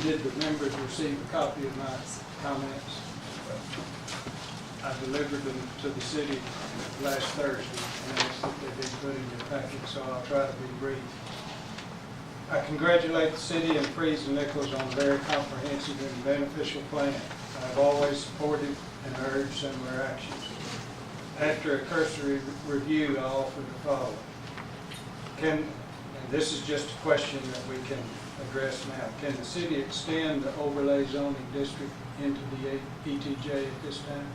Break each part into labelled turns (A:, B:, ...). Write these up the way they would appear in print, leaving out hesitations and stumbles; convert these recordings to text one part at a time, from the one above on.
A: did the members receive a copy of my comments? I delivered them to the city last Thursday, and asked that they be put in your packet, so I'll try to be brief. I congratulate the city and Freeze and Nichols on a very comprehensive and beneficial plan. I've always supported and urged similar actions. After a cursory review, I offer the following. And this is just a question that we can address now. Can the city extend the overlay zoning district into the ETJ at this time?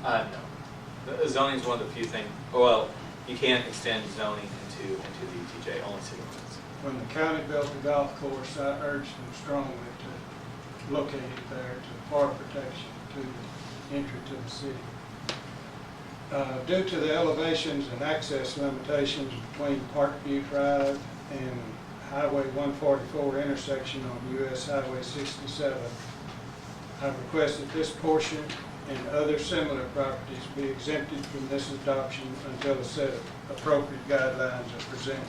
B: No. The zoning is one of the few things, well, you can't extend zoning into the ETJ, only city limits.
A: When the county built the golf course, I urged them strongly to locate it there to fire protection to the entry to the city. Due to the elevations and access limitations between Parkview Drive and Highway 144 intersection on US Highway 67, I request that this portion and other similar properties be exempted from this adoption until a set of appropriate guidelines are presented.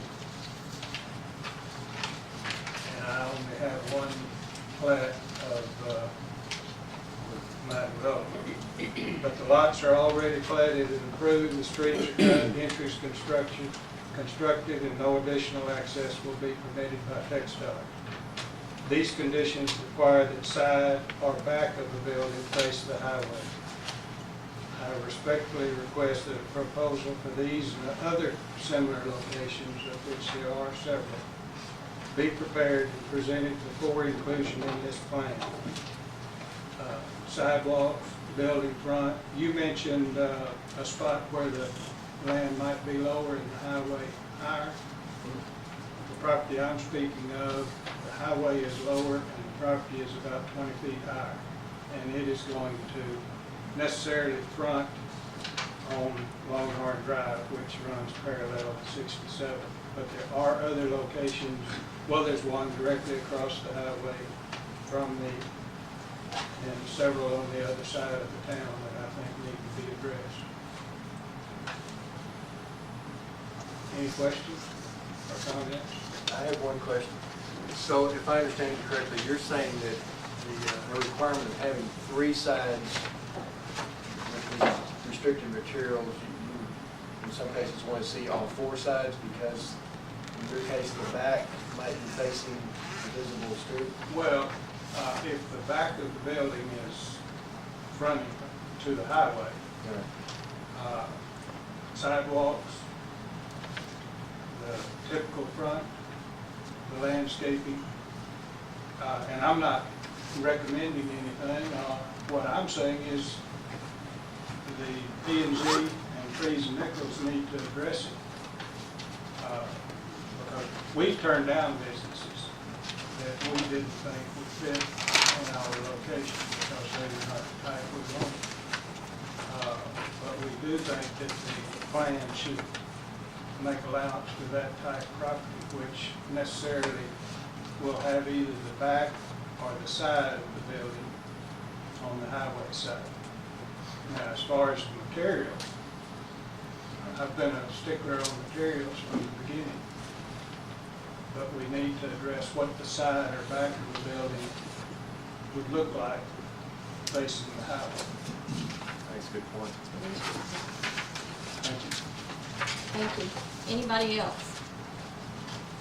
A: And I only have one plat of my development. But the lots are already platted and approved, the streets are cut, entries constructed, and no additional access will be permitted by TxDOT. These conditions require that side or back of the building face the highway. I respectfully request that a proposal for these and other similar locations, of which there are several, be prepared and presented before inclusion in this plan. Sidewalks, building front. You mentioned a spot where the land might be lower and the highway higher. The property I'm speaking of, the highway is lower and the property is about 20 feet higher. And it is going to necessarily front on Longhorn Drive, which runs parallel to 67. But there are other locations. Well, there's one directly across the highway from me, and several on the other side of the town that I think need to be addressed. Any questions or comments?
C: I have one question. So if I understand you correctly, you're saying that the requirement of having three sides with these restricted materials, you in some cases want to see all four sides because in your case the back might be facing the visible street?
A: Well, if the back of the building is fronting to the highway, sidewalks, the typical front, the landscaping, and I'm not recommending anything. What I'm saying is the P&Z and Freeze and Nichols need to address it. Because we've turned down businesses that we didn't think would fit in our location because they were not the type we wanted. But we do think that the plan should make allowance for that type of property, which necessarily will have either the back or the side of the building on the highway side. Now, as far as the materials, I've been a stickler on materials from the beginning, but we need to address what the side or back of the building would look like facing the highway.
C: That's a good point.
A: Thank you.
D: Thank you. Anybody else?